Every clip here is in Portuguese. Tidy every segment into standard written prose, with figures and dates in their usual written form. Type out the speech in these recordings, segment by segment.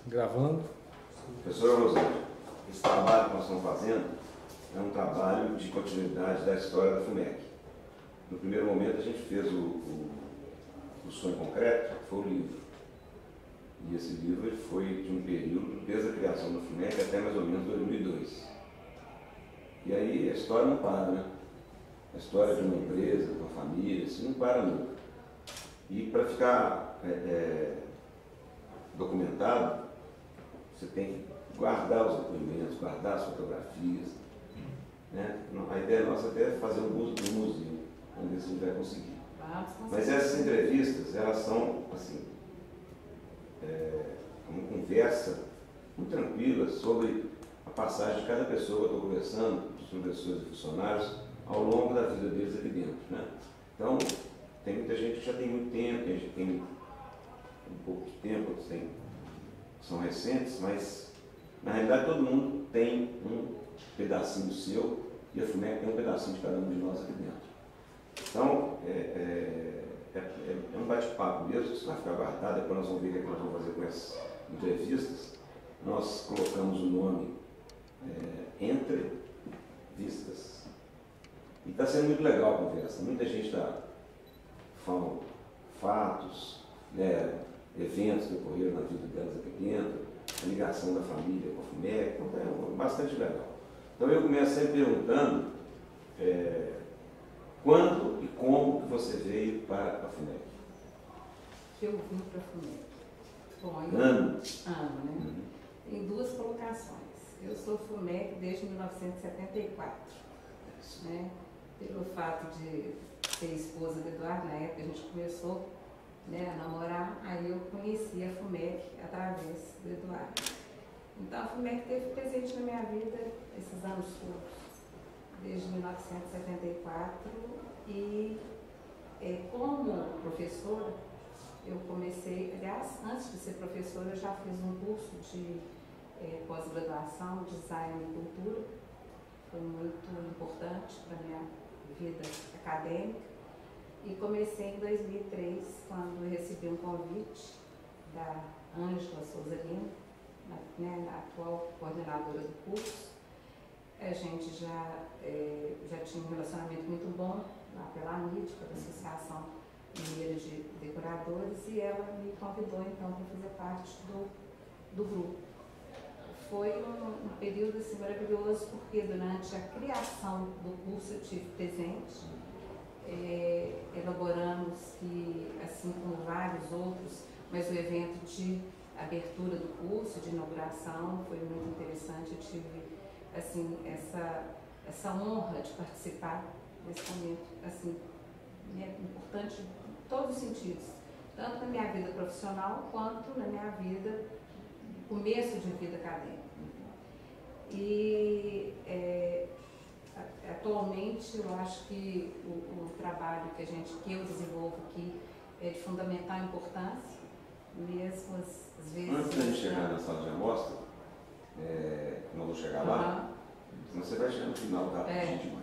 Gravando. Professora Rosângela, esse trabalho que nós estamos fazendo é um trabalho de continuidade da história da FUMEC. No primeiro momento a gente fez o sonho concreto, que foi o livro. E esse livro ele foi de um período, desde a criação da FUMEC até mais ou menos 2002. E aí a história não para, né? A história de uma empresa, de uma família, isso não para nunca. E para ficar documentado, você tem que guardar os documentos, guardar as fotografias. Né? A ideia nossa até é fazer um museu, vamos ver se a gente vai conseguir. Mas essas entrevistas, elas são, assim, uma conversa muito tranquila sobre a passagem de cada pessoa que eu estou conversando, dos professores e funcionários, ao longo da vida deles aqui dentro. Né? Então, tem muita gente que já tem muito tempo, tem gente que tem um pouco de tempo, outros são recentes, mas na realidade todo mundo tem um pedacinho seu e a FUMEC tem um pedacinho de cada um de nós aqui dentro. Então, é um bate-papo mesmo, isso vai ficar guardado, depois nós vamos ver o que nós vamos fazer com essas entrevistas. Nós colocamos o nome Entrevistas. E está sendo muito legal a conversa. Muita gente está falando fatos, né, eventos que ocorreram na vida delas aqui dentro, a ligação da família com a FUMEC, então é bastante legal. Então eu começo sempre perguntando quando e como que você veio para a FUMEC? Eu vim para a FUMEC. Bom, Ano, né? Tem duas colocações. Eu sou FUMEC desde 1974, né? Pelo fato de ser esposa do Eduardo, na época a gente começou, né, a namorar, aí eu conheci a FUMEC através do Eduardo. Então a FUMEC teve presente na minha vida esses anos todos, desde 1974, e como professora, eu comecei, aliás, antes de ser professora, eu já fiz um curso de pós-graduação, design e cultura, foi muito importante para a minha vida acadêmica, e comecei em 2003, quando eu recebi um convite da Ângela Souza Lima, né, a atual coordenadora do curso. A gente já tinha um relacionamento muito bom lá pela AMID, pela Associação Mineira de Decoradores, e ela me convidou então para fazer parte do grupo. Foi um período assim, maravilhoso, porque durante a criação do curso eu tive presente, elaboramos, que, assim como vários outros, mas o evento de abertura do curso, de inauguração, foi muito interessante. Eu tive assim, essa honra de participar desse momento assim, importante em todos os sentidos, tanto na minha vida profissional quanto na minha vida, começo de vida acadêmica. E atualmente eu acho que o trabalho que eu desenvolvo aqui é de fundamental importância, mesmo às vezes... Antes de chegar na sala de amostra, não vou chegar lá, senão você vai chegar no final, tá? Demais.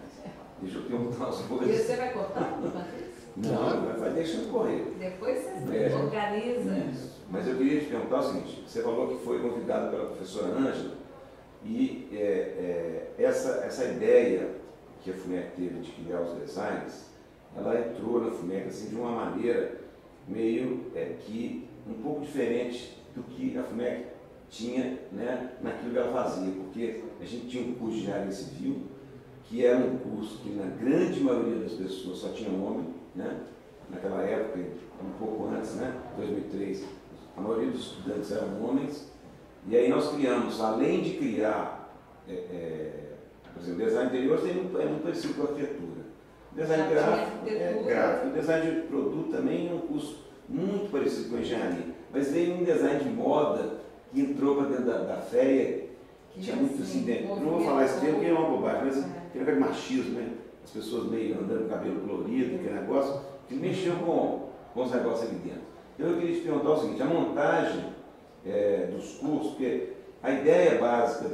Deixa eu perguntar umas coisas. E você vai cortar enquanto isso? Não, vai deixando correr. Depois você organiza. Isso. Mas eu queria te perguntar o seguinte, você falou que foi convidado pela professora Ângela, e essa ideia que a FUMEC teve de criar os designs, ela entrou na FUMEC assim, de uma maneira meio que um pouco diferente do que a FUMEC tinha, né, naquilo que ela fazia, porque a gente tinha um curso de engenharia civil, que era um curso que na grande maioria das pessoas só tinha homem, né? Naquela época, um pouco antes, né, 2003, a maioria dos estudantes eram homens, e aí nós criamos, além de criar, por exemplo, design de interiores é muito parecido com a arquitetura. Design gráfico, design de produto também é um curso muito parecido com a engenharia, mas veio um design de moda que entrou para dentro da feria, que tinha muito assim dentro. Eu não vou falar esse termo porque é uma bobagem, mas tem a ver com machismo, né? As pessoas meio andando com cabelo colorido, aquele negócio, que mexeu com os negócios ali dentro. Então eu queria te perguntar o seguinte, a montagem dos cursos, porque a ideia básica,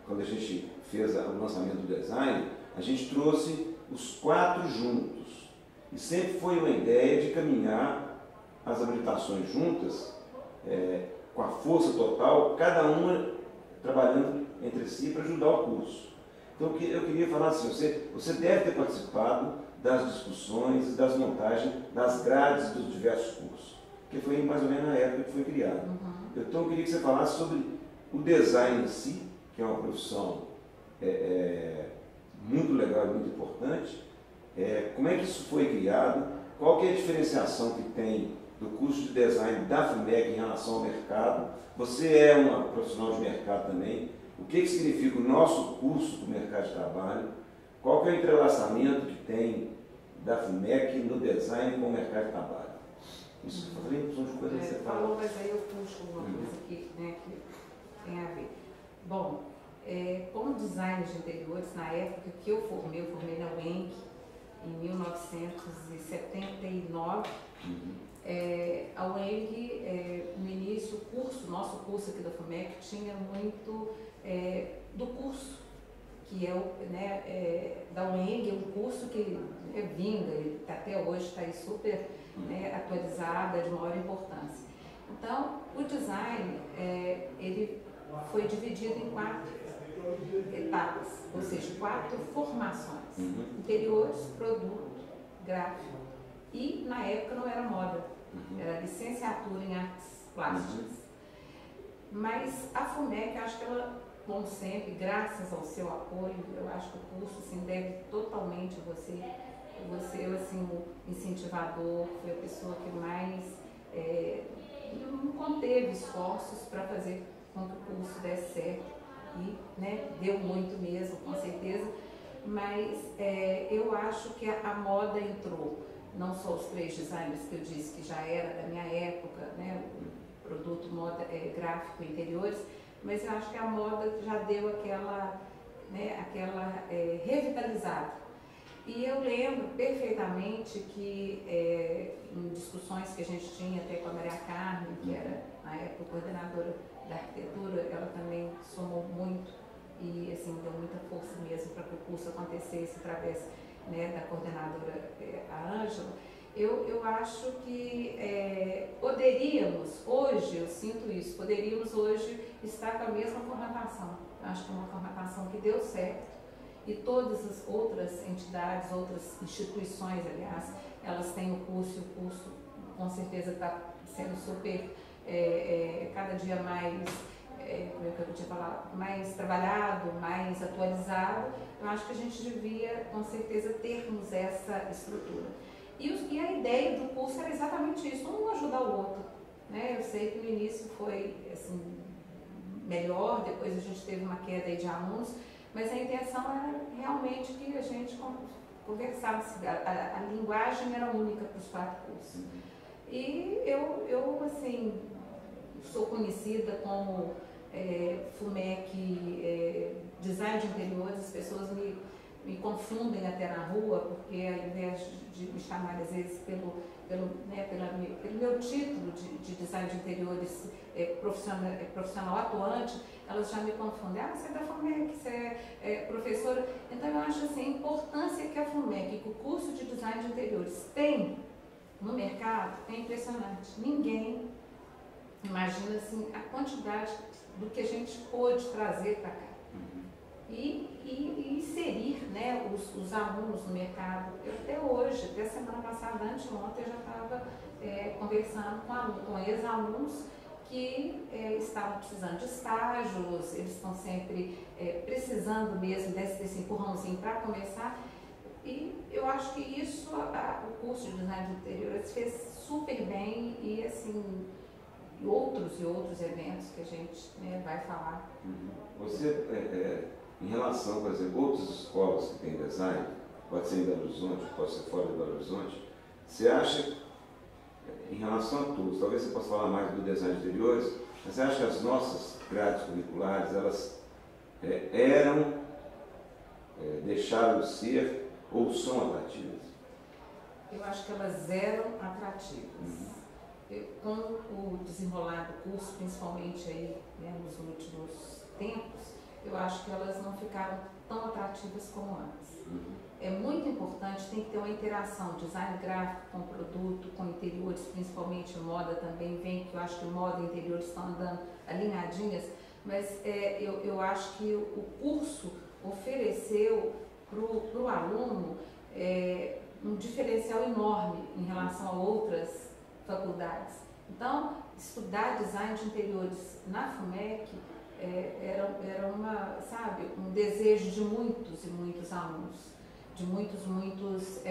quando a gente fez o lançamento do design, a gente trouxe os 4 juntos. E sempre foi uma ideia de caminhar as habilitações juntas, com a força total, cada uma trabalhando entre si para ajudar o curso. Então eu queria falar assim, você deve ter participado das discussões, das montagens, das grades dos diversos cursos, que foi mais ou menos na época que foi criado. Então eu queria que você falasse sobre o design em si, que é uma profissão muito legal e muito importante, como é que isso foi criado, qual que é a diferenciação que tem do curso de design da FUMEC em relação ao mercado. Você é uma profissional de mercado também. O que significa o nosso curso do mercado de trabalho? Qual que é o entrelaçamento que tem da FUMEC no design com o mercado de trabalho? Isso, eu falei opções de coisas que você falou, mas aí eu puxo uma coisa aqui, né, que tem a ver. Bom, como designer de interiores, na época que eu formei na UENC, em 1979, a UENG, no início, nosso curso aqui da FUMEC tinha muito do curso, que da UENG, um curso que vinga, até hoje está aí super atualizado, é de maior importância. Então, o design, ele foi dividido em 4 etapas, ou seja, 4 formações: interiores, produto, gráfico. E na época não era moda, era licenciatura em artes plásticas. Mas a FUMEC, acho que ela, como sempre, graças ao seu apoio, eu acho que o curso assim, deve totalmente a você. Você, assim, o incentivador, foi a pessoa que mais não conteve esforços para fazer com que o curso desse certo. E deu muito mesmo, com certeza. Mas eu acho que a moda entrou. Não só os 3 designers que eu disse que já era da minha época, o produto, moda, gráfico, interiores, mas eu acho que a moda já deu aquela revitalizada. E eu lembro perfeitamente que em discussões que a gente tinha até com a Maria Carmen, que era na época coordenadora da arquitetura, ela também somou muito e assim, deu muita força mesmo para que o curso acontecesse através da coordenadora, a Ângela. Eu acho que poderíamos, hoje, eu sinto isso, poderíamos hoje estar com a mesma formatação. Eu acho que é uma formatação que deu certo e todas as outras entidades, outras instituições, aliás, elas têm o curso e o curso com certeza está sendo super, cada dia mais, como é que eu podia falar, mais trabalhado, mais atualizado. Eu acho que a gente devia, com certeza, termos essa estrutura. E a ideia do curso era exatamente isso, um ajudar o outro. Eu sei que no início foi assim, melhor, depois a gente teve uma queda aí de alunos, mas a intenção era realmente que a gente conversasse, a linguagem era única para os 4 cursos. E eu assim, sou conhecida como FUMEC, design de interiores, as pessoas me confundem até na rua, porque ao invés de me chamar às vezes pelo meu título de design de interiores profissional atuante, elas já me confundem. Você é da FUMEC, você é professora. Então eu acho assim, a importância que a FUMEC, que o curso de design de interiores tem no mercado, é impressionante. Ninguém imagina assim, a quantidade do que a gente pôde trazer para cá. E inserir os alunos no mercado. Eu até hoje, até semana passada, anteontem, eu já estava conversando com ex-alunos que estavam precisando de estágios, eles estão sempre precisando mesmo desse empurrãozinho para começar. E eu acho que isso, o curso de design de interiores fez super bem e assim, outros eventos que a gente vai falar. Você, em relação, por exemplo, outras escolas que têm design, pode ser em Belo Horizonte, pode ser fora de Belo Horizonte, você acha, em relação a todos, talvez você possa falar mais do design de interiores, mas você acha que as nossas grades curriculares, elas deixaram de ser ou são atrativas? Eu acho que elas eram atrativas. Com o desenrolar do curso, principalmente aí, nos últimos tempos, eu acho que elas não ficaram tão atrativas como antes. é muito importante, tem que ter uma interação, design gráfico com produto, com interiores, principalmente moda também vem, que eu acho que moda e interiores estão andando alinhadinhas, mas eu acho que o curso ofereceu para o aluno um diferencial enorme em relação a outras faculdades. Então, estudar design de interiores na FUMEC era um desejo de muitos e muitos alunos, de muitos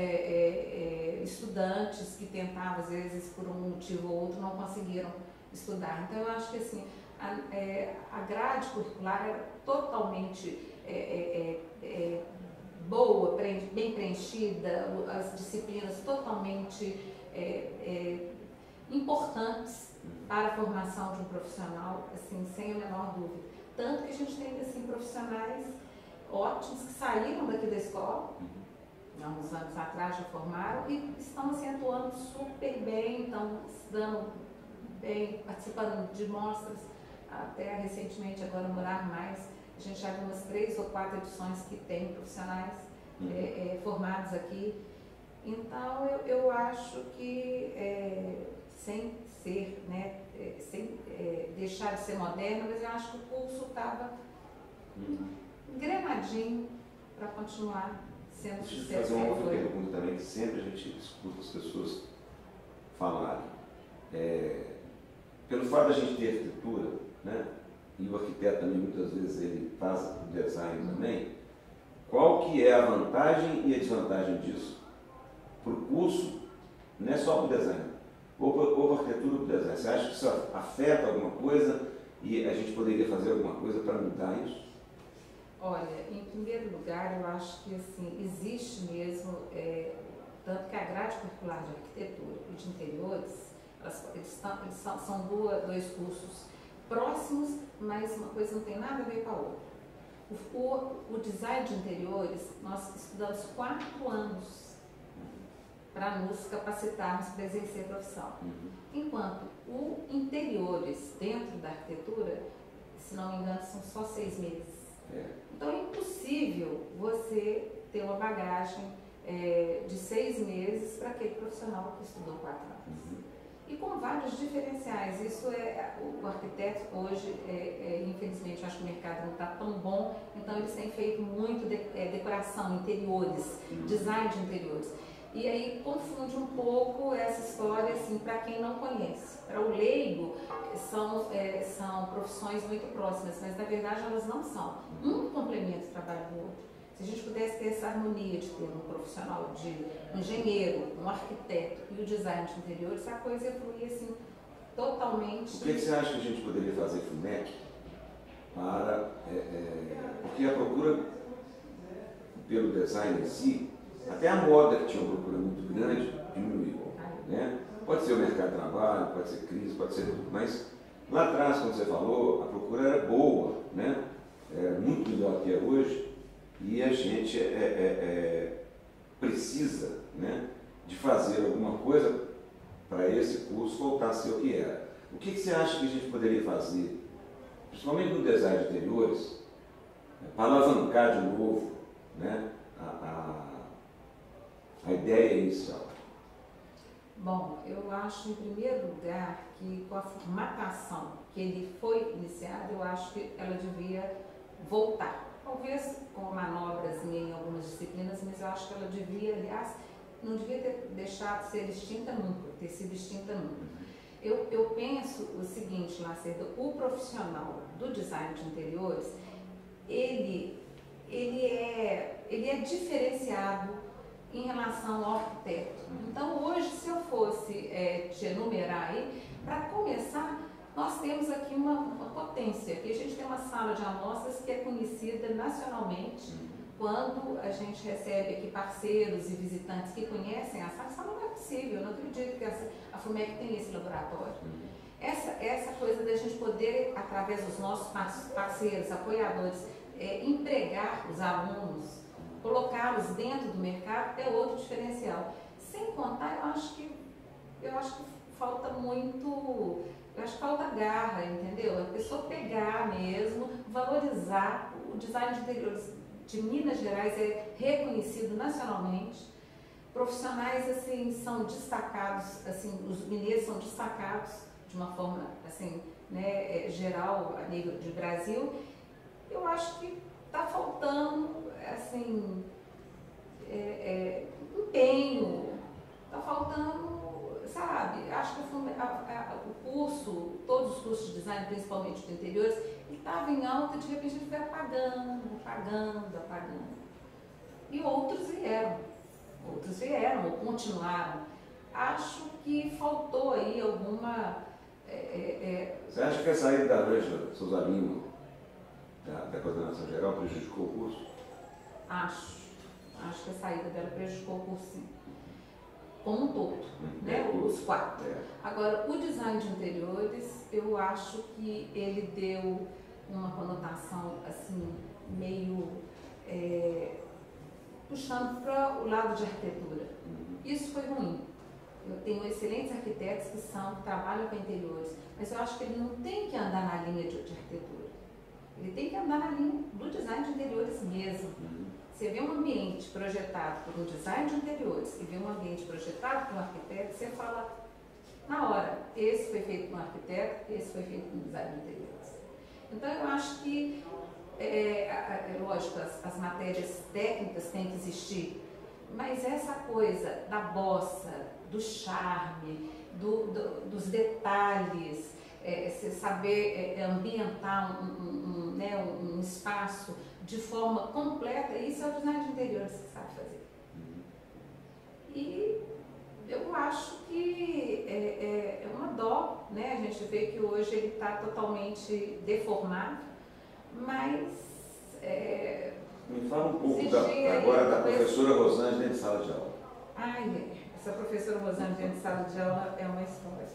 estudantes que tentavam, às vezes, por um motivo ou outro, não conseguiram estudar. Então, eu acho que assim, a grade curricular era totalmente boa, bem preenchida, as disciplinas totalmente importantes para a formação de um profissional, assim, sem a menor dúvida. Tanto que a gente tem assim, profissionais ótimos que saíram daqui da escola, há uns anos atrás já formaram, e estão assim, atuando super bem, estão estudando bem, participando de mostras, até recentemente, agora no Morar Mais, a gente já viu umas 3 ou 4 edições que tem profissionais formados aqui. Então, eu acho que, sem ser, né, sem deixar de ser moderno, mas eu acho que o curso estava engrenadinho para continuar sendo sucesso. Deixa eu fazer uma outra pergunta também, que sempre a gente escuta as pessoas falarem. Pelo fato da gente ter arquitetura, né, e o arquiteto também muitas vezes ele faz o design também, qual que é a vantagem e a desvantagem disso para o curso, não é só para o design, ou para a arquitetura ou para o design? Você acha que isso afeta alguma coisa e a gente poderia fazer alguma coisa para mudar isso? Olha, em primeiro lugar, eu acho que assim, existe mesmo, tanto que a grade curricular de arquitetura e de interiores, são dois cursos próximos, mas uma coisa não tem nada a ver com a outra. O design de interiores, nós estudamos 4 anos para nos capacitarmos para exercer a profissão. Enquanto o interiores, dentro da arquitetura, se não me engano, são só 6 meses. Então é impossível você ter uma bagagem de 6 meses para aquele profissional que estudou 4 anos. E com vários diferenciais. Isso o arquiteto hoje, infelizmente, eu acho que o mercado não está tão bom, então eles têm feito muito decoração, interiores, design de interiores. E aí confunde um pouco essa história, assim, para quem não conhece. Para o leigo, são profissões muito próximas, mas na verdade elas não são. Um complementa o trabalho do outro. Se a gente pudesse ter essa harmonia de ter um profissional de engenheiro, um arquiteto e o design de interiores, a coisa ia fluir assim, totalmente. O que você acha que a gente poderia fazer, FUMEC, para... porque a procura pelo design em si, até a moda, que tinha uma procura muito grande, diminuiu. Né? Pode ser o mercado de trabalho, pode ser crise, pode ser tudo, mas lá atrás, quando você falou, a procura era boa, né? Muito melhor que é hoje, e a gente precisa, né, de fazer alguma coisa para esse curso voltar a ser o que era. O que você acha que a gente poderia fazer, principalmente no design de interiores, para alavancar de novo, né, a ideia inicial? Bom, eu acho, em primeiro lugar, que com a formatação que ele foi iniciado, eu acho que ela devia voltar. Talvez com manobras em algumas disciplinas, mas eu acho que ela devia, aliás, não devia ter deixado de ser extinta nunca, ter sido extinta nunca. Eu penso o seguinte, Lacerda, o profissional do design de interiores, ele é diferenciado em relação ao arquiteto. Então, hoje, se eu fosse te enumerar aí, para começar, nós temos aqui uma potência, que a gente tem uma sala de amostras que é conhecida nacionalmente. Quando a gente recebe aqui parceiros e visitantes que conhecem a sala não é possível, eu não acredito que a FUMEC tenha esse laboratório. Essa coisa da gente poder, através dos nossos parceiros, apoiadores, empregar os alunos, colocá-los dentro do mercado é outro diferencial. Sem contar, eu acho que falta muito, eu acho que falta garra, entendeu? A pessoa pegar mesmo, valorizar o design de interiores de Minas Gerais é reconhecido nacionalmente. Profissionais assim são destacados, assim, os mineiros são destacados de uma forma assim, né, geral a nível de Brasil. Eu acho que está faltando assim empenho, está faltando, sabe? Acho que o curso, todos os cursos de design, principalmente de interiores, ele estava em alta e de repente ele foi apagando. E outros vieram ou continuaram. Acho que faltou aí alguma... Você acha que a saída da Ângela Sousalino, da coordenação geral, prejudicou o curso? Acho que a saída dela prejudicou o curso, sim. Como um todo, né? Os 4. Agora, o design de interiores, eu acho que ele deu uma conotação assim, meio puxando para o lado de arquitetura. Isso foi ruim. Eu tenho excelentes arquitetos que trabalham com interiores, mas eu acho que ele não tem que andar na linha de arquitetura. Ele tem que andar na linha do design de interiores mesmo. Você vê um ambiente projetado por um design de interiores e vê um ambiente projetado por um arquiteto, você fala na hora, esse foi feito por um arquiteto, esse foi feito por um design de interiores. Então eu acho que, lógico, as matérias técnicas têm que existir, mas essa coisa da bossa, do charme, dos detalhes, você saber ambientar um espaço de forma completa, isso é o design de interiores que sabe fazer. E eu acho que é uma dó, né? A gente vê que hoje ele está totalmente deformado, mas... Me fala um pouco agora da professora Rosângela dentro de sala de aula. Essa professora Rosângela dentro de sala de aula é uma história.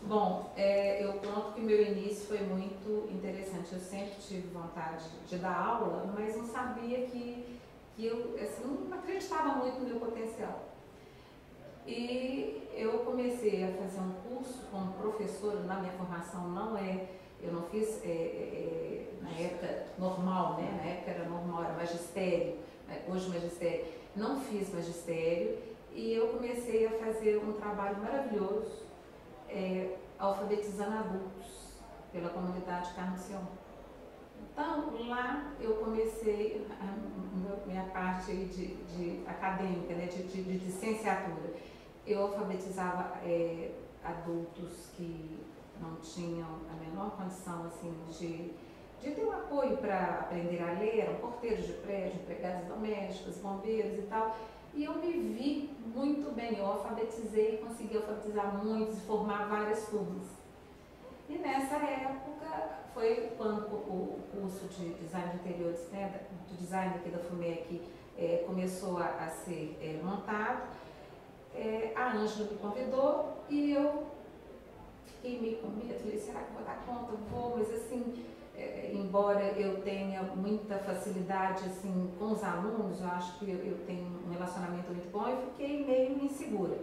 Bom, eu conto que meu início foi muito interessante. Eu sempre tive vontade de dar aula, mas não sabia que eu assim, não acreditava muito no meu potencial. E eu comecei a fazer um curso como professora. Na minha formação eu não fiz na época normal, né? Na época era normal, era magistério, hoje magistério. Não fiz magistério e eu comecei a fazer um trabalho maravilhoso, alfabetizando adultos pela comunidade Carmo Sion. Então, lá eu comecei a minha parte de acadêmica, né, de licenciatura. Eu alfabetizava adultos que não tinham a menor condição assim, de ter um apoio para aprender a ler, eram porteiros de prédio, empregados domésticos, bombeiros e tal. E eu me vi muito bem, eu alfabetizei, consegui alfabetizar muitos, formar várias turmas. E nessa época foi quando o curso de design de interiores, né, do design aqui da FUMEC, começou a ser montado. A Ângela me convidou e eu fiquei meio com medo, falei, será que eu vou dar conta? Vou, mas assim, embora eu tenha muita facilidade assim, com os alunos, eu acho que eu tenho um relacionamento muito bom, eu fiquei meio insegura.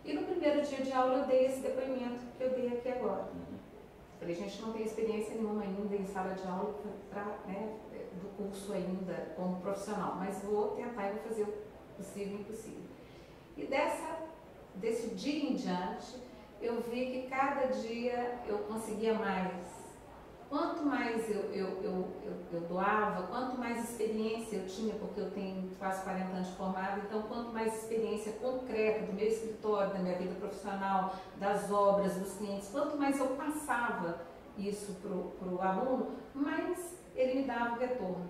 E no primeiro dia de aula eu dei esse depoimento que eu dei aqui agora. Falei, gente, não tem experiência nenhuma ainda em sala de aula do curso ainda como profissional, mas vou tentar e vou fazer o possível e impossível. E desse dia em diante, eu vi que cada dia eu conseguia mais. Quanto mais eu doava, quanto mais experiência eu tinha, porque eu tenho quase 40 anos de formada, então quanto mais experiência concreta do meu escritório, da minha vida profissional, das obras, dos clientes, quanto mais eu passava isso para o aluno, mais ele me dava o retorno.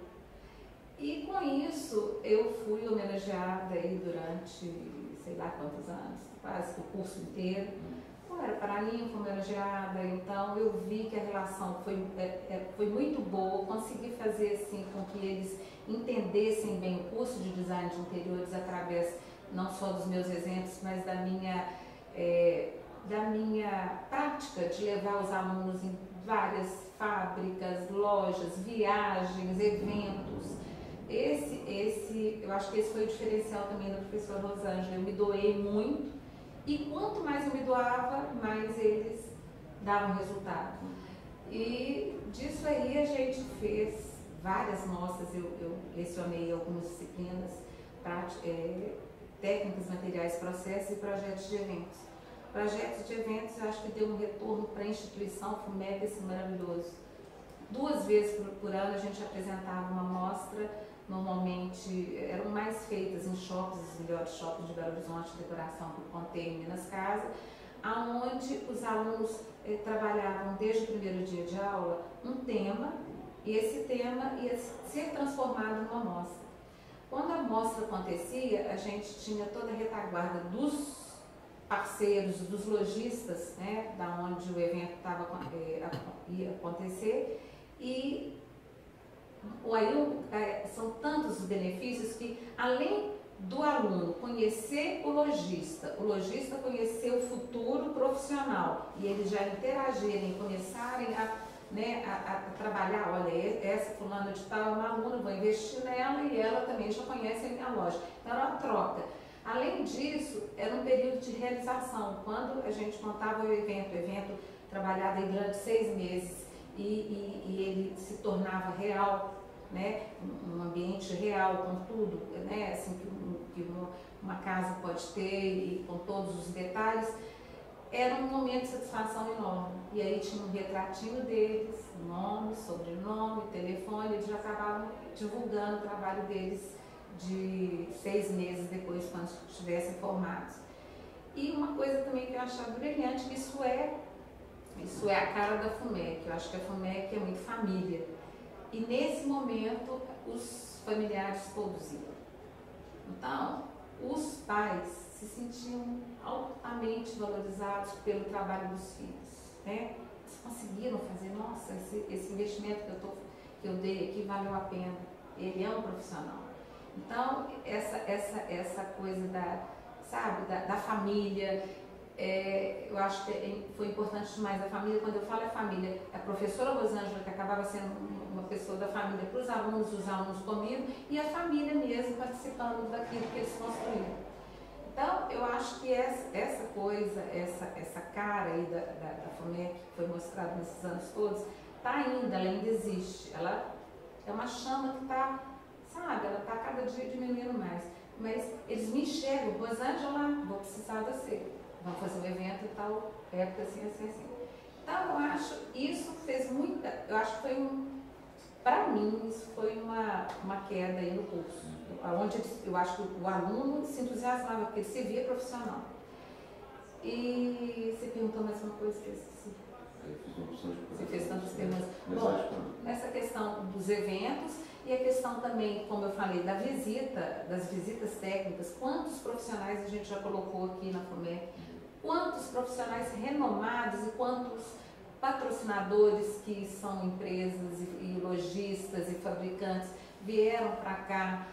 E com isso eu fui homenageada aí durante, sei lá quantos anos, quase o curso inteiro. Era paraninfo, homenageada, então eu vi que a relação foi muito boa, consegui fazer assim com que eles entendessem bem o curso de design de interiores através não só dos meus exemplos, mas da minha prática de levar os alunos em várias fábricas, lojas, viagens, eventos. Eu acho que esse foi o diferencial também da professora Rosângela. Eu me doei muito. E quanto mais eu me doava, mais eles davam resultado. E disso aí a gente fez várias mostras, eu lecionei algumas disciplinas, técnicas, materiais, processos e projetos de eventos. Projetos de eventos, eu acho que deu um retorno para a instituição FUMEC assim, maravilhoso. 2 vezes por ano a gente apresentava uma mostra, normalmente eram mais feitas em shoppings, os melhores shoppings de Belo Horizonte, decoração que eu contei em Minas Casa, aonde os alunos trabalhavam desde o primeiro dia de aula um tema, e esse tema ia ser transformado numa mostra. Quando a mostra acontecia, a gente tinha toda a retaguarda dos parceiros, dos lojistas, né, da onde o evento ia acontecer, e aí são tantos os benefícios que, além do aluno conhecer o lojista conhecer o futuro profissional, e eles já interagirem, começarem a trabalhar, olha, essa fulana de tal é uma aluna, vou investir nela e ela também já conhece a minha loja. Então era uma troca. Além disso, era um período de realização. Quando a gente montava o evento trabalhado aí durante 6 meses e ele se tornava real, né, um ambiente real com tudo, né, assim que uma casa pode ter e com todos os detalhes, era um momento de satisfação enorme. E aí tinha um retratinho deles, nome, sobrenome, telefone, eles já acabavam divulgando o trabalho deles de 6 meses depois, quando estivessem formados. E uma coisa também que eu achava brilhante, que isso é a cara da FUMEC. Eu acho que a FUMEC é muito família. E nesse momento, os familiares todos iam. Então, os pais se sentiam altamente valorizados pelo trabalho dos filhos, né? Eles conseguiram fazer, nossa, esse investimento que eu dei aqui valeu a pena. Ele é um profissional. Então, essa coisa da família, eu acho que foi importante demais a família. Quando eu falo a família, a professora Rosângela, que acabava sendo uma pessoa da família para os alunos comigo, e a família mesmo participando daquilo que eles construíram. Então, eu acho que essa coisa, essa cara aí da FUMEC, que foi mostrada nesses anos todos, ela ainda existe. Ela é uma chama que está, sabe, ela está cada dia diminuindo mais. Mas eles me enxergam, Rosângela, vou precisar de você. Vamos fazer um evento e tal, época assim. Então, eu acho, isso fez muita, eu acho que para mim, isso foi uma queda aí no curso. Onde eu acho que o aluno se entusiasmava, porque ele se via profissional. E você perguntou mais uma coisa que eu esqueci. Você fez tantas perguntas. Bom, nessa questão dos eventos e a questão também, como eu falei, das visitas técnicas, quantos profissionais a gente já colocou aqui na FUMEC, quantos profissionais renomados e quantos patrocinadores que são empresas e lojistas e fabricantes vieram para cá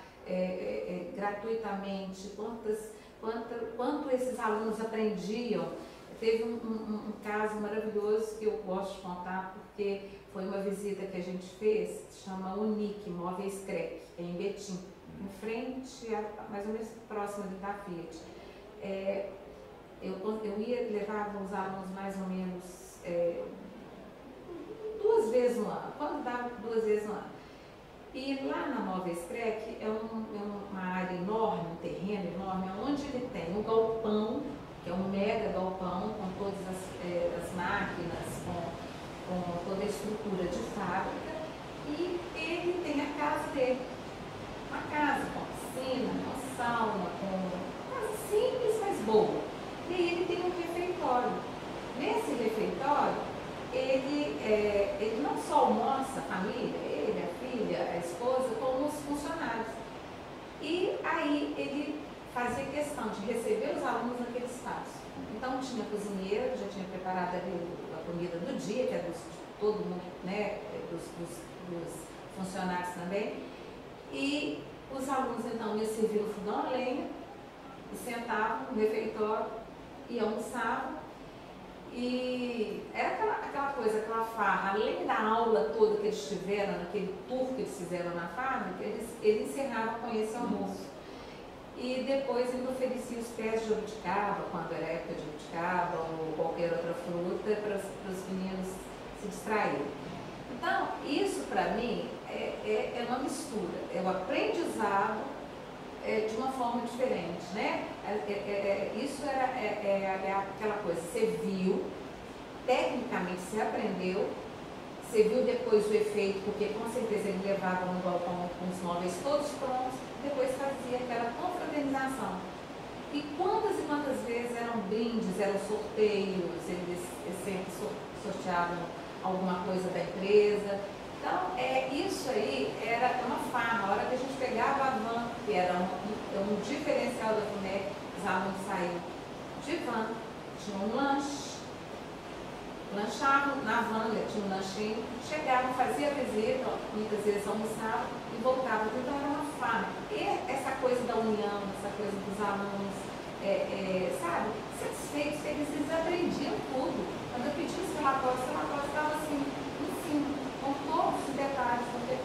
gratuitamente, quanto esses alunos aprendiam. Teve um caso maravilhoso que eu gosto de contar, porque foi uma visita que a gente fez, chama Unique Móveis Crec, em Betim, em frente, mais ou menos próximo da Fiat. Eu ia levar os alunos mais ou menos 2 vezes no ano, quando dava 2 vezes no ano. E lá na Móveis Crec é uma área enorme, um terreno enorme, onde ele tem um galpão, que é um mega galpão, com todas as máquinas, com toda a estrutura de fábrica, e ele tem a casa dele. Uma casa com piscina, com sauna, com uma casa simples, mas boa. E aí ele tem um refeitório. Nesse refeitório, ele não só almoça a família, ele, a filha, a esposa, como os funcionários. E aí ele fazia questão de receber os alunos naquele espaço. Então tinha cozinheiro, já tinha preparado ali a comida do dia, que é de todo mundo, né, dos funcionários também. E os alunos então iam servir no fogão a lenha, e sentavam no refeitório e almoçavam. E era aquela coisa, aquela farra, além da aula toda que eles tiveram, naquele tour que eles fizeram na fábrica, eles encerravam com esse almoço. E depois ele oferecia os pés de jabuticaba, quando era época de jabuticaba ou qualquer outra fruta, para os meninos se distraírem. Então, isso para mim é uma mistura, é o aprendizado de uma forma diferente, né? Isso era aquela coisa, você viu, tecnicamente você aprendeu, você viu depois o efeito, porque com certeza ele levava no balcão com os móveis todos prontos, depois fazia aquela confraternização. E quantas vezes eram brindes, eram sorteios, eles sempre sorteavam alguma coisa da empresa. Então, isso aí era uma farra. Na hora que a gente pegava a van, que era um diferencial da FUNEC, os alunos saíam de van, tinha um lanche, lanchavam na van, tinha um lanchinho, chegavam, faziam a visita, muitas vezes almoçavam e voltavam. Então era uma farra. E essa coisa da união, essa coisa dos alunos, sabe, satisfeitos, eles aprendiam tudo. Quando eu pedi esse relatório estava assim, enfim, com todos os detalhes que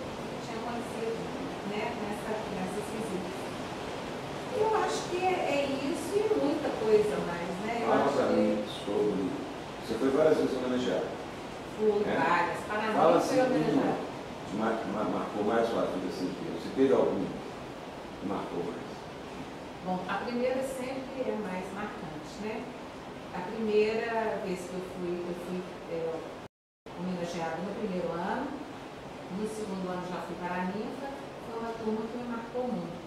tinha acontecido, né, nessas visitas. Eu acho que é isso e muita coisa mais, né? Fala para mim sobre... Você foi várias vezes homenageado. Fui várias. Para Fala mim foi homenageado. Marcou mais sua vida assim que você teve algum que marcou mais? Bom, a primeira sempre é mais marcante, né? A primeira vez que eu fui homenageada no primeiro ano, no segundo ano já fui para a Ninfa, foi uma turma que me marcou muito.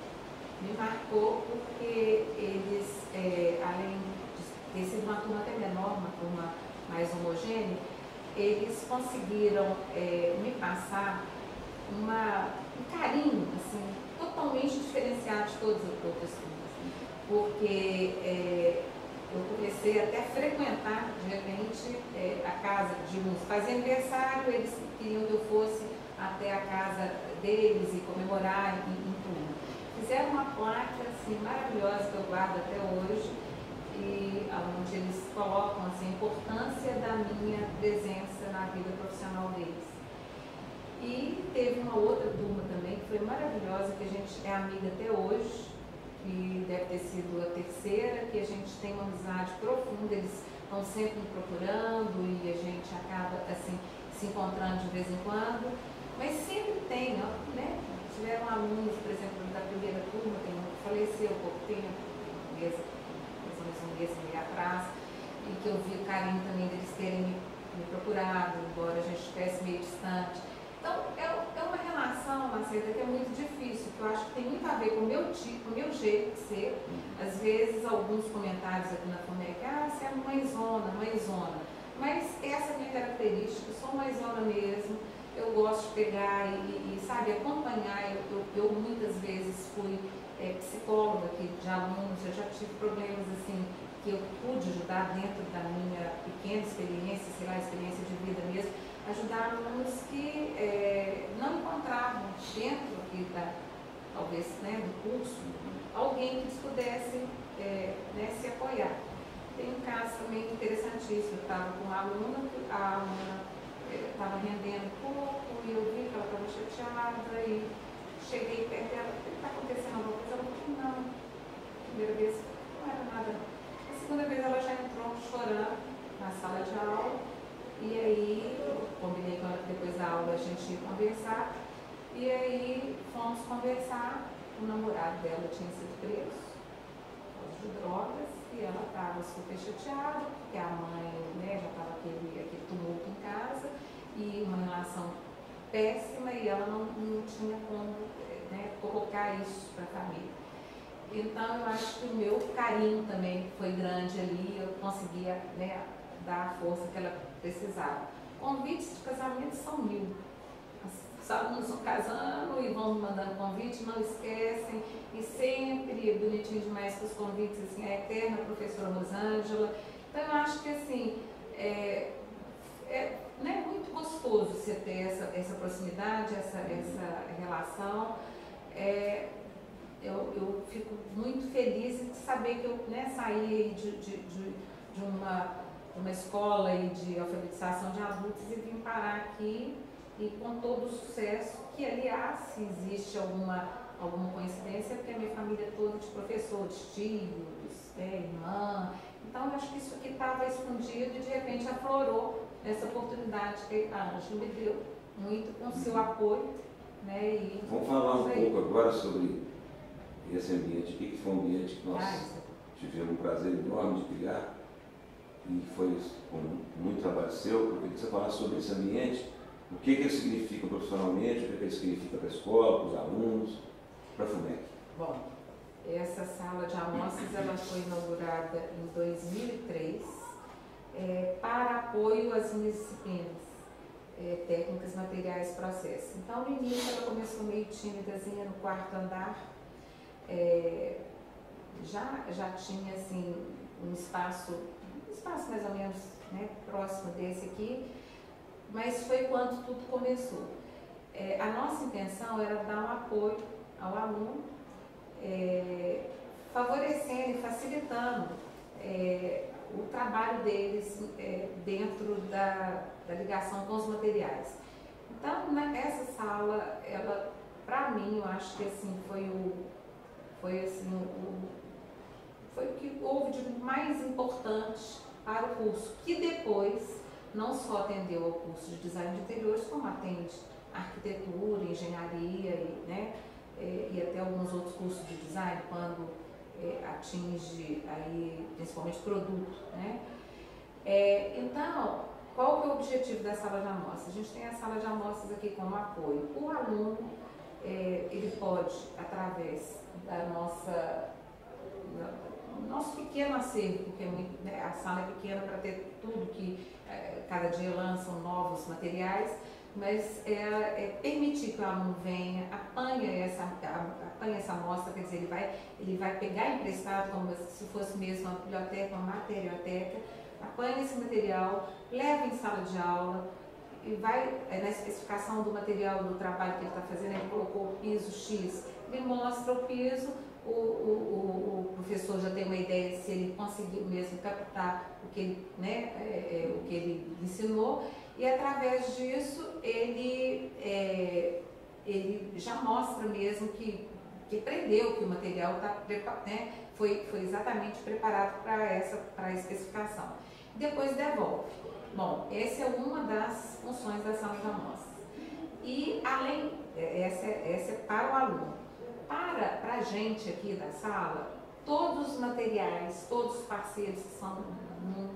Me marcou porque eles, além de ter sido uma turma até menor, uma turma mais homogênea, eles conseguiram me passar um carinho, assim, totalmente diferenciado de todas as outras turmas. Porque eu comecei até a frequentar, de repente, a casa de uns. Fazia aniversário, eles queriam que eu fosse até a casa deles e comemorar em turma. Fizeram uma placa assim, maravilhosa que eu guardo até hoje, e onde eles colocam assim, a importância da minha presença na vida profissional deles. E teve uma outra turma também que foi maravilhosa, que a gente é amiga até hoje, que deve ter sido a terceira, que a gente tem uma amizade profunda, eles estão sempre me procurando e a gente acaba assim, se encontrando de vez em quando, mas sempre tem, né? Tiveram alunos, por exemplo, da primeira turma, tem um que faleceu há pouco tempo, mais ou menos um mês e meio atrás, e que eu vi o carinho também deles terem me procurado, embora a gente estivesse meio distante. Então, é uma relação, Macedo, que é muito difícil, que eu acho que tem muito a ver com o meu tipo, com o meu jeito de ser. Às vezes, alguns comentários aqui na FUNEC, você é mãezona. Mas essa é a minha característica, eu sou mãezona mesmo. Eu gosto de pegar e sabe, acompanhar. Eu muitas vezes fui psicóloga aqui de alunos, eu já tive problemas assim, que eu pude ajudar dentro da minha pequena experiência, sei lá, experiência de vida mesmo, ajudar alunos que não encontravam dentro aqui talvez, né, do curso, alguém que eles pudessem se apoiar. Tem um caso também interessantíssimo, eu estava com uma aluna, a aluna estava rendendo pouco e eu vi que ela estava chateada e cheguei perto dela, o que está acontecendo alguma coisa? Ela falou, não, a primeira vez não era nada. A segunda vez ela já entrou chorando na sala de aula e aí eu combinei com ela que depois da aula a gente ia conversar e aí fomos conversar, o namorado dela tinha sido preso por causa de drogas e ela estava super chateada, porque a mãe, né, já estava aquele tumulto em casa e uma relação péssima e ela não tinha como colocar isso para a família. Então eu acho que o meu carinho também foi grande ali, eu conseguia dar a força que ela precisava. Convites de casamento são 1000. Os alunos vão casando e vão mandando convite, não esquecem, e sempre é bonitinho demais com os convites, assim, a eterna professora Rosângela. Então eu acho que assim, né, muito gostoso você ter essa proximidade, essa relação. Eu fico muito feliz de saber que eu saí de uma escola de alfabetização de adultos e vim parar aqui e com todo o sucesso, que aliás, se existe alguma coincidência, porque a minha família é toda de professores, tios, irmã. Então eu acho que isso aqui estava escondido e de repente aflorou essa oportunidade que a Ângela me deu, muito com o seu apoio, né? E vamos falar um pouco agora sobre esse ambiente aqui, que foi um ambiente que nós tivemos um prazer enorme de criar, e foi com muito trabalho seu. Eu queria que você falasse sobre esse ambiente, o que ele significa profissionalmente, o que ele significa para a escola, para os alunos, para a FUMEC. Bom, essa sala de amostras ela foi inaugurada em 2003 para apoio às minhas disciplinas, técnicas, materiais, processos. Então, no início ela começou meio tímidazinha no quarto andar, já tinha assim um espaço mais ou menos, né, próximo desse aqui, mas foi quando tudo começou. A nossa intenção era dar um apoio ao aluno, favorecendo e facilitando o trabalho deles dentro da ligação com os materiais. Então, essa sala, ela, para mim, eu acho que assim, foi o que houve de mais importante para o curso, que depois não só atendeu ao curso de design de interiores, como atende arquitetura, engenharia e até alguns outros cursos de design, quando atinge aí, principalmente produto, né? Então, qual que é o objetivo da sala de amostras? A gente tem a sala de amostras aqui como apoio. O aluno, ele pode, através da nosso pequeno acervo, porque a sala é pequena para ter tudo que cada dia lançam novos materiais, mas permitir que o aluno venha, apanhe essa amostra, quer dizer, ele vai pegar emprestado, como se fosse mesmo uma biblioteca, uma materioteca, apanha esse material, leva em sala de aula e vai, na especificação do material do trabalho que ele está fazendo, ele colocou o piso X, ele mostra o piso, o professor já tem uma ideia de se ele conseguiu mesmo captar o que ele, o que ele ensinou, e através disso ele já mostra mesmo que aprendeu que o material foi exatamente preparado para a especificação. Depois devolve. Bom, essa é uma das funções da sala de amostras. E além, essa é para o aluno. Para a gente aqui da sala, todos os materiais, todos os parceiros que são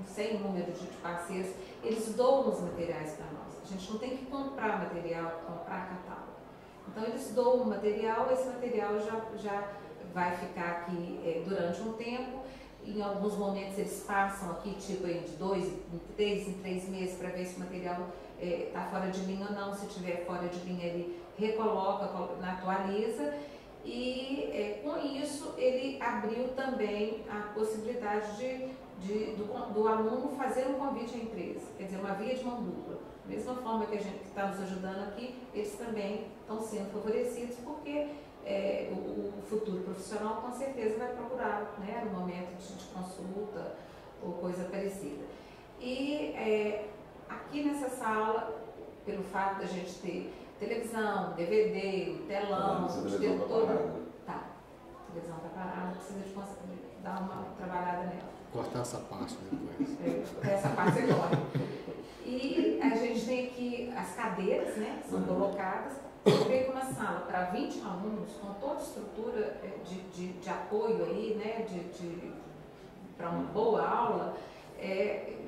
sem número de parceiros, eles doam os materiais para nós. A gente não tem que comprar material, comprar catálogo. Então eles doam o material, esse material já vai ficar aqui durante um tempo. Em alguns momentos eles passam aqui, tipo de 3 meses, para ver se o material está fora de linha ou não. Se estiver fora de linha, ele recoloca, atualiza. E com isso ele abriu também a possibilidade do aluno fazer um convite à empresa, quer dizer, uma via de mão dupla. Da mesma forma que a gente está nos ajudando aqui, eles também estão sendo favorecidos, porque o futuro profissional com certeza vai procurar, né, no momento de consulta ou coisa parecida. E aqui nessa sala, pelo fato da gente ter televisão, DVD, telão, de ter todo. Tá, a televisão está parada, precisa de dar uma trabalhada nela. Cortar essa parte depois. Essa parte você corta. E a gente tem aqui as cadeiras, né, que são colocadas. Você vê que uma sala para 20 alunos, com toda a estrutura de apoio aí, né, para uma boa aula,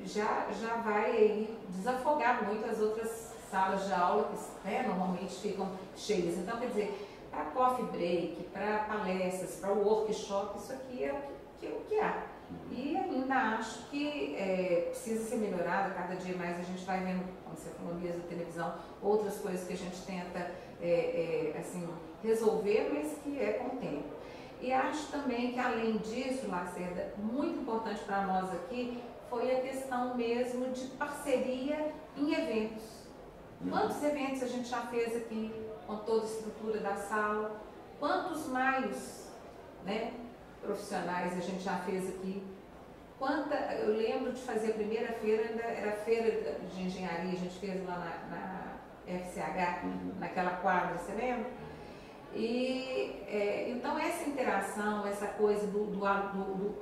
já vai aí desafogar muito as outras salas de aula que normalmente ficam cheias. Então, quer dizer, para coffee break, para palestras, para workshop, isso aqui é o que há. E ainda acho que precisa ser melhorado, cada dia mais a gente vai vendo, como você falou mesmo, televisão, outras coisas que a gente tenta assim, resolver, mas que é com o tempo. E acho também que, além disso, Lacerda, muito importante para nós aqui, foi a questão mesmo de parceria em eventos. Quantos eventos a gente já fez aqui, com toda a estrutura da sala? Quantos maios, né, profissionais a gente já fez aqui? Eu lembro de fazer a primeira feira, ainda era feira de engenharia, a gente fez lá na FCH, naquela quadra, você lembra? E então essa interação, essa coisa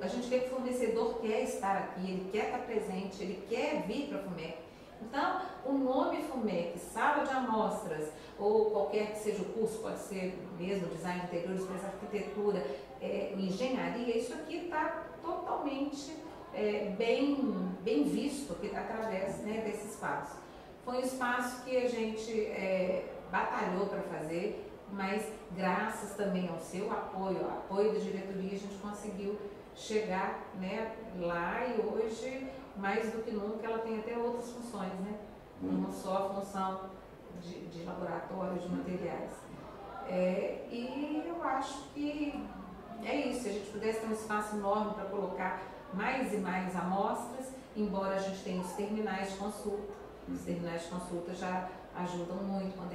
a gente vê que o fornecedor quer estar aqui, ele quer estar presente, ele quer vir para a FUMEC. Então, o nome FUMEC, sala de amostras, ou qualquer que seja o curso, pode ser mesmo design de interiores, mas arquitetura, engenharia, isso aqui está totalmente bem visto aqui através, né, desse espaço. Foi um espaço que a gente batalhou para fazer, mas graças também ao seu apoio, ao apoio da diretoria, a gente conseguiu chegar, né, lá, e hoje, mais do que nunca, ela tem até outras funções, né? Não só a função de laboratório, de materiais. E eu acho que é isso, se a gente pudesse ter um espaço enorme para colocar mais e mais amostras, embora a gente tenha os terminais de consulta. Os terminais de consulta já ajudam muito quando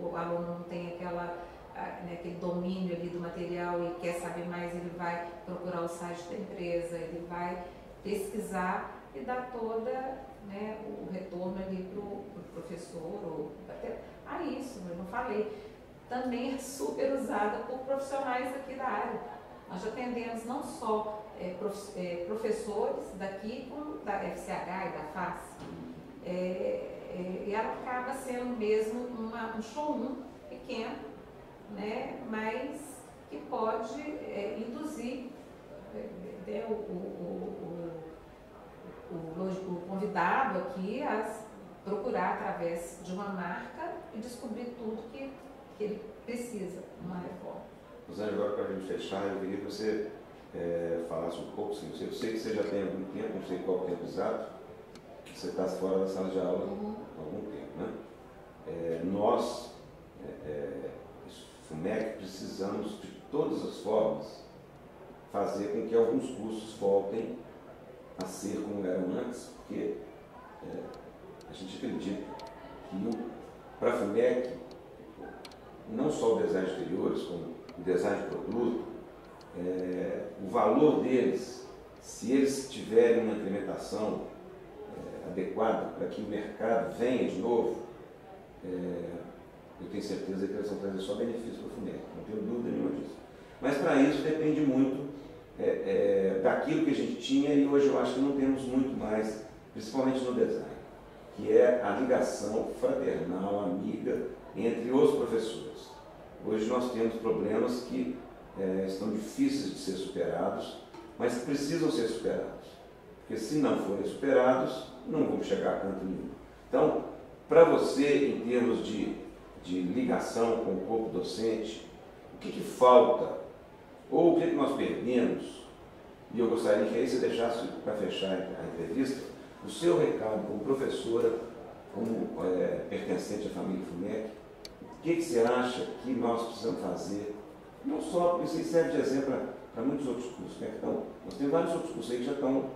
o aluno não tem aquele domínio ali do material e quer saber mais, ele vai procurar o site da empresa, ele vai pesquisar e dar toda, né, o retorno ali para o professor. Isso, eu não falei. Também é super usada por profissionais aqui da área. Nós já atendemos não só professores daqui, como da FCH e da FAS. E ela acaba sendo mesmo um showroom pequeno, né, mas que pode induzir o convidado aqui a procurar através de uma marca e descobrir tudo que ele precisa numa reforma. Rosângela, agora para a gente fechar, eu queria que você falasse um pouco, assim, eu sei que você já tem algum tempo, não sei qual o tempo exato, que você está fora da sala de aula há algum tempo, né? Nós, FUMEC, precisamos de todas as formas fazer com que alguns cursos voltem a ser como eram antes, porque a gente acredita que para a FUMEC, não só o design de exteriores, como o design de produto, o valor deles, se eles tiverem uma implementação adequada para que o mercado venha de novo, eu tenho certeza que eles vão trazer só benefícios para o FUMEC, não tenho dúvida nenhuma disso. Mas para isso depende muito daquilo que a gente tinha, e hoje eu acho que não temos muito mais, principalmente no design, que é a ligação fraternal, amiga, entre os professores. Hoje nós temos problemas que estão difíceis de ser superados, mas que precisam ser superados, porque se não forem superados, não vão chegar a canto nenhum. Então, para você, em termos de ligação com o corpo docente, o que falta, ou o que nós perdemos, e eu gostaria que aí você deixasse, para fechar a entrevista, o seu recado como professora, como pertencente à família FUMEC, o que você acha que nós precisamos fazer, não só, porque isso serve de exemplo para muitos outros cursos, né? Então, nós temos vários outros cursos aí que já estão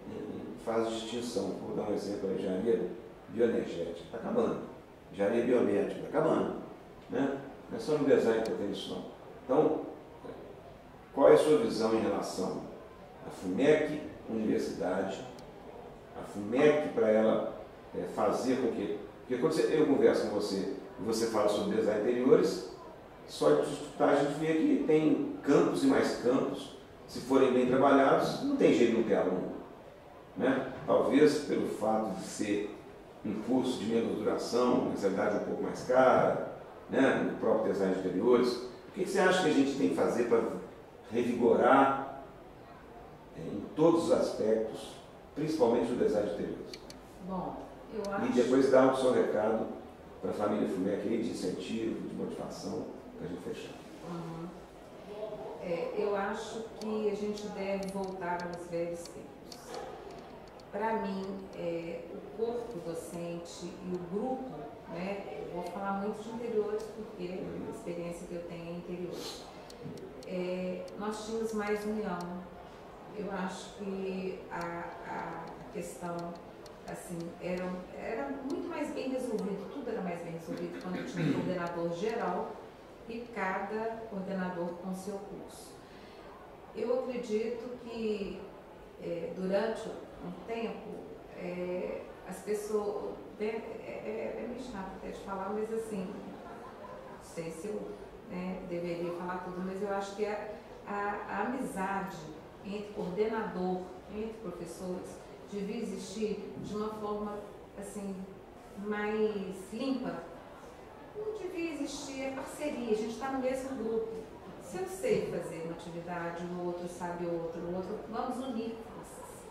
em fase de extinção. Vou dar um exemplo, a engenharia bioenergética, está acabando. Engenharia biomédica, está acabando. Né? Não é só no design que eu tenho isso, não. Então, qual é a sua visão em relação à FUMEC, universidade, a FUMEC para ela fazer com que... Porque quando eu converso com você e você fala sobre design de interiores, só de escutar a gente vê que tem campos e mais campos, se forem bem trabalhados, não tem jeito de não ter aluno. Né? Talvez pelo fato de ser um curso de menos duração, mensalidade um pouco mais cara, né? No próprio design de interiores. O que você acha que a gente tem que fazer para revigorar em todos os aspectos, principalmente no design de interiores? Bom, eu acho... E depois dar o seu recado para a família FUMEC de incentivo, de motivação, para a gente fechar. Uhum. Eu acho que a gente deve voltar aos velhos tempos. Para mim, o corpo docente e o grupo, né, eu vou falar muito de interiores, porque a experiência que eu tenho é interiores. Nós tínhamos mais união. Eu acho que a questão, assim, era muito mais bem resolvido, tudo era mais bem resolvido quando tinha um coordenador geral e cada coordenador com seu curso. Eu acredito que durante um tempo as pessoas, é meio chato até de falar, mas assim, não sei se eu deveria falar tudo, mas eu acho que a amizade entre coordenador, entre professores, devia existir de uma forma assim, mais limpa. Não devia existir parceria, a gente está no mesmo grupo. Se eu sei fazer uma atividade, o outro sabe outra, o outro, vamos unir forças.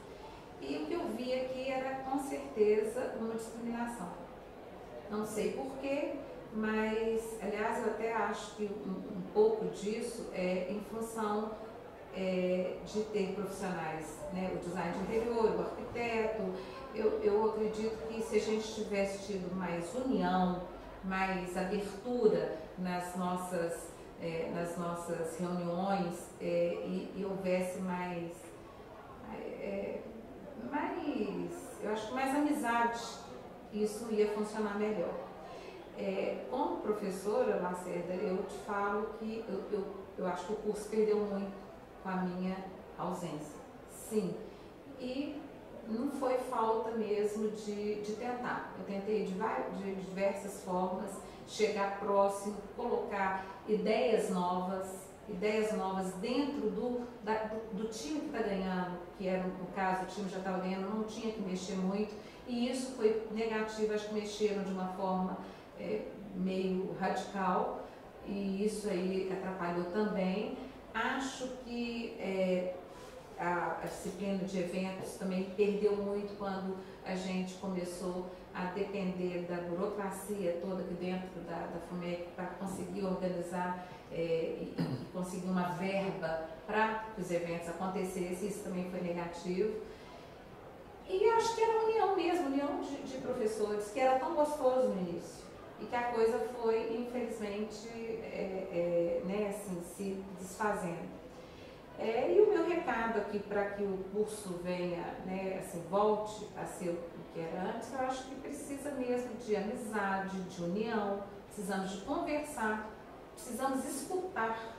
E o que eu vi aqui era, com certeza, uma discriminação. Não sei porquê, mas, aliás, eu até acho que um pouco disso é em função de ter profissionais, né? O design de interior, o arquiteto. Eu acredito que se a gente tivesse tido mais união, mais abertura nas nossas reuniões e houvesse mais, eu acho que mais amizade, isso ia funcionar melhor. Como professora, Lacerda, eu te falo que eu acho que o curso perdeu muito com a minha ausência, sim, e não foi falta mesmo de tentar. Eu tentei de diversas formas chegar próximo, colocar ideias novas dentro do time que está ganhando, que era, no caso, o time já estava ganhando, não tinha que mexer muito, e isso foi negativo, acho que mexeram de uma forma meio radical, e isso aí atrapalhou também. Acho que a disciplina de eventos também perdeu muito quando a gente começou a depender da burocracia toda aqui dentro da FUMEC para conseguir organizar e conseguir uma verba para que os eventos acontecessem. Isso também foi negativo. E acho que era a união mesmo, união de professores, que era tão gostoso no início e que a coisa foi, infelizmente, né, assim, se desfazendo. E o meu recado aqui para que o curso venha, né, assim, volte a ser o que era antes, eu acho que precisa mesmo de amizade, de união, precisamos de conversar, precisamos escutar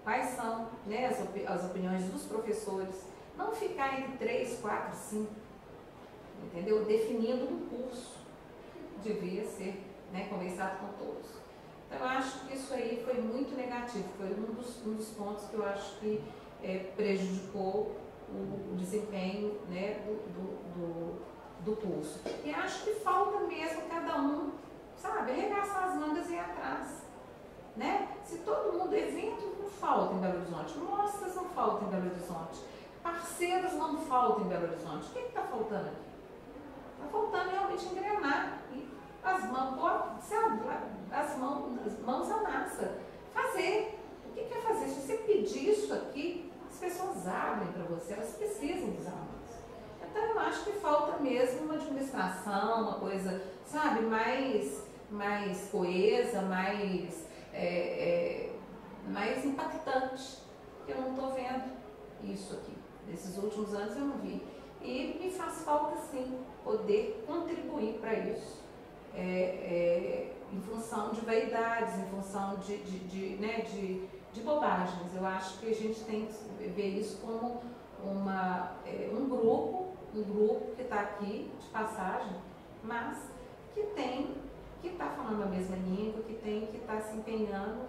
quais são, né, as opiniões dos professores, não ficar entre 3, 4, 5, entendeu? Definindo um curso, devia ser, né, conversado com todos. Então, eu acho que isso aí foi muito negativo, foi um dos pontos que eu acho que prejudicou o desempenho, né, do curso. E acho que falta mesmo cada um, sabe, arregaçar as mangas e ir atrás. Né? Se todo mundo, evento não falta em Belo Horizonte, mostras não faltam em Belo Horizonte, parceiros não faltam em Belo Horizonte. O que está faltando aqui? Está faltando realmente engrenar e as mãos à massa. Fazer. O que é fazer? Se você pedir isso aqui, as pessoas abrem para você, elas precisam dos alunos. Então eu acho que falta mesmo uma administração, uma coisa, sabe, mais coesa, mais impactante. Eu não estou vendo isso aqui. Nesses últimos anos eu não vi. E me faz falta, sim, poder contribuir para isso. Em função de vaidades, em função de bobagens. Eu acho que a gente tem que ver isso como um grupo que está aqui de passagem, mas que está falando a mesma língua, que está se empenhando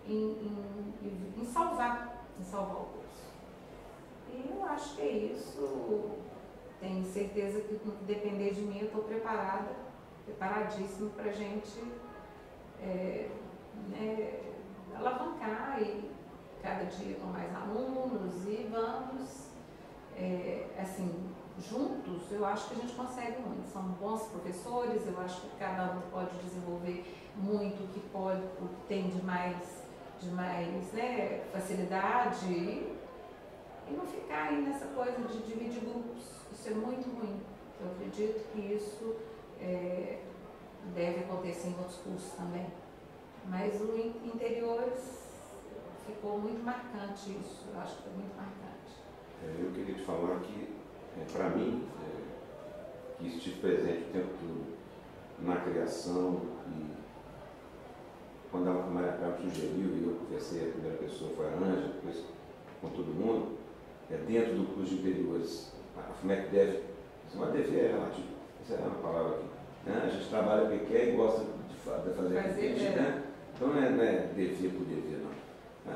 em salvar o curso. E eu acho que é isso. Tenho certeza que, no que depender de mim, eu estou preparadíssima para a gente alavancar e cada dia com mais alunos e vamos, assim, juntos, eu acho que a gente consegue muito. São bons professores, eu acho que cada um pode desenvolver muito o que tem de mais né, facilidade e não ficar aí nessa coisa de dividir grupos. Isso é muito ruim. Eu acredito que isso deve acontecer em outros cursos também. Mas o interiores ficou muito marcante isso. Eu acho que foi muito marcante. Eu queria te falar que, para mim, que estive presente o tempo todo na criação e quando a Maria Clara sugeriu e eu conversei, a primeira pessoa foi a Ângela, depois com todo mundo, dentro do curso de interiores, a FUMEC deve, deve é relativo, essa é uma palavra aqui, né? A gente trabalha porque quer e gosta de fazer aquilo, né? Então não é dever por dever, não.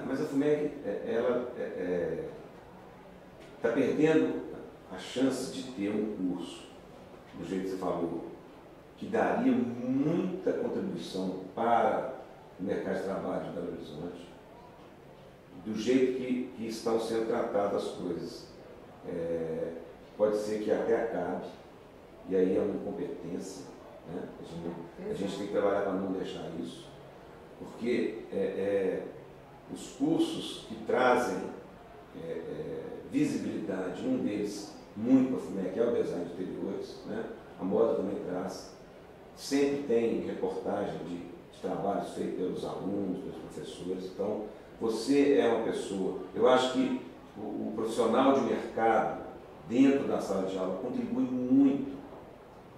Mas a FUMEC, ela está perdendo a chance de ter um curso do jeito que você falou, que daria muita contribuição para o mercado de trabalho de Belo Horizonte, do jeito que estão sendo tratadas as coisas. Pode ser que até acabe, e aí é uma incompetência, né? A gente tem que trabalhar para não deixar isso, porque os cursos que trazem visibilidade, um deles muito para a FUMEC é o design de interiores, né? A moda também traz, sempre tem reportagem de trabalhos feitos pelos alunos, pelos professores. Então, você é uma pessoa, eu acho que o profissional de mercado dentro da sala de aula contribui muito,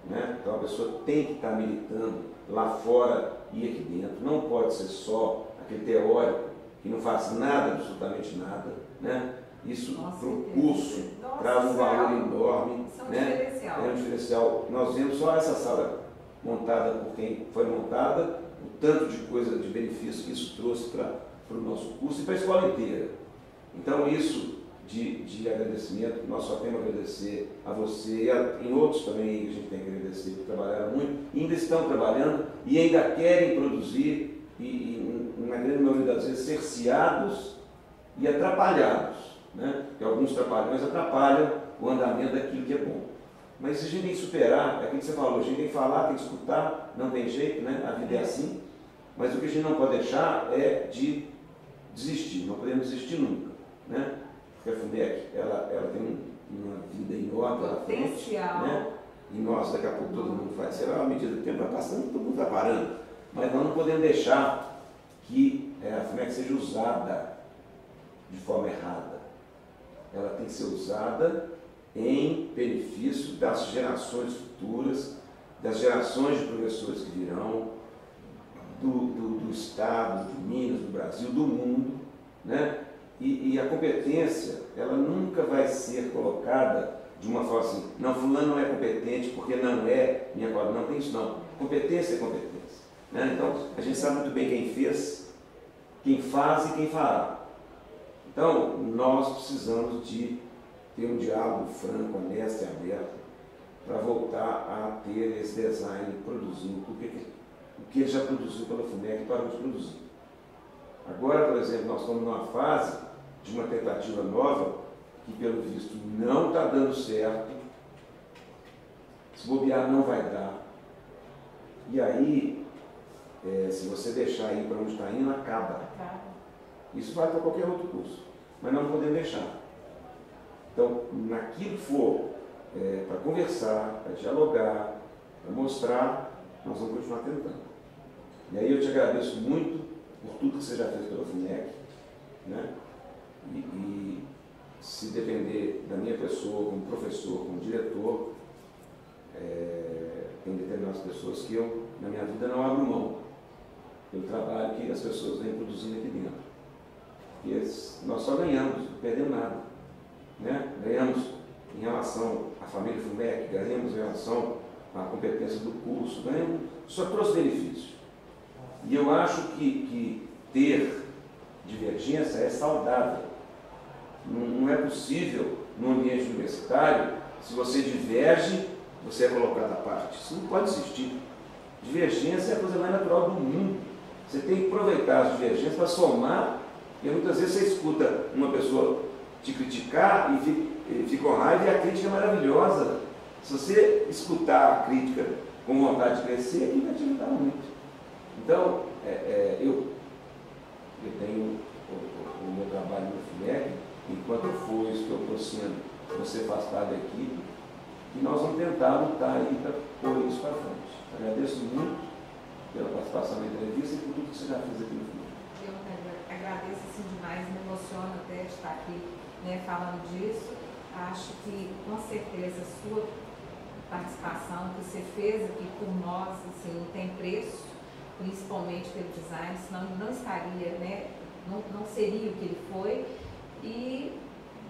né? Então a pessoa tem que estar militando lá fora e aqui dentro, não pode ser só aquele teórico que não faz nada, absolutamente nada, né? Isso para o curso traz um valor enorme, né? É um diferencial. Nós vemos só essa sala montada por quem foi montada, o tanto de coisa, de benefício que isso trouxe para o nosso curso e para a escola inteira. Então isso de agradecimento, nós só temos a agradecer a você e em outros também que a gente tem que agradecer, que trabalharam muito, ainda estão trabalhando e ainda querem produzir e na grande maioria das vezes, cerceados e atrapalhados, né? Porque alguns trapalhões atrapalham o andamento daquilo que é bom. Mas a gente tem que superar, é aquilo que você falou, a gente tem que falar, tem que escutar, não tem jeito, né? A vida é assim. Mas o que a gente não pode deixar é de desistir, não podemos desistir nunca, né? Porque a FUMEC, ela tem uma vida enorme pela frente, né? E nós, daqui a pouco, todo mundo vai, sei lá, à medida que o tempo vai passando, todo mundo vai parando. Mas nós não podemos deixar que a FUMEC seja usada de forma errada. Ela tem que ser usada em benefício das gerações futuras, das gerações de professores que virão, do Estado, de Minas, do Brasil, do mundo, né? E a competência, ela nunca vai ser colocada de uma forma assim, não, fulano não é competente porque não é minha colega, não tem isso não. Competência é competência, né? Então, a gente sabe muito bem quem fez, quem faz e quem fará. Então, nós precisamos de ter um diálogo franco, honesto e aberto para voltar a ter esse design produzindo o que ele já produziu pela FUMEC e parou de produzir. Agora, por exemplo, nós estamos numa fase de uma tentativa nova que, pelo visto, não está dando certo. Se bobear, não vai dar. E aí, se você deixar ir para onde está indo, acaba. Isso vai para qualquer outro curso, mas não podemos deixar. Então, naquilo que for para conversar, para dialogar, para mostrar, nós vamos continuar tentando. E aí eu te agradeço muito por tudo que você já fez pela FUMEC, né? E se depender da minha pessoa, como professor, como diretor, tem determinadas pessoas que eu, na minha vida, não abro mão pelo trabalho que as pessoas vêm produzindo aqui dentro. E nós só ganhamos, não perdemos nada, né? Ganhamos em relação à família FUMEC, ganhamos em relação à competência do curso, ganhamos, só trouxe benefício. E eu acho que ter divergência é saudável. Não é possível, no ambiente universitário, se você diverge, você é colocado à parte. Isso não pode existir. Divergência é a coisa mais natural do mundo. Você tem que aproveitar as divergências para somar, e muitas vezes você escuta uma pessoa te criticar e fica com raiva, e a crítica é maravilhosa. Se você escutar a crítica com vontade de crescer, aquilo vai te ajudar muito. Então, eu tenho o meu trabalho no FUMEC, enquanto eu for isso que eu estou sendo, você faz parte da equipe, e nós vamos tentar lutar aí para pôr isso para frente. Agradeço muito pela participação na entrevista e por tudo que você já fez aqui no FUMEC. Eu agradeço assim, demais, me emociono até de estar aqui, né, falando disso. Acho que, com certeza, a sua participação que você fez aqui por nós, assim, não tem preço, principalmente pelo design, senão ele não estaria, né, não seria o que ele foi. E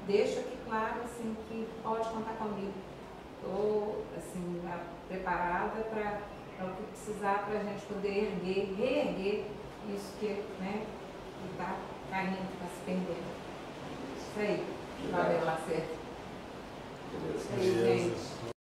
deixo aqui claro assim, que pode contar comigo. Estou assim, preparada para o que precisar para a gente poder reerguer isso que está caindo, está se perdendo. Isso aí. Valeu, Lacerda. Beleza. Isso aí, gente.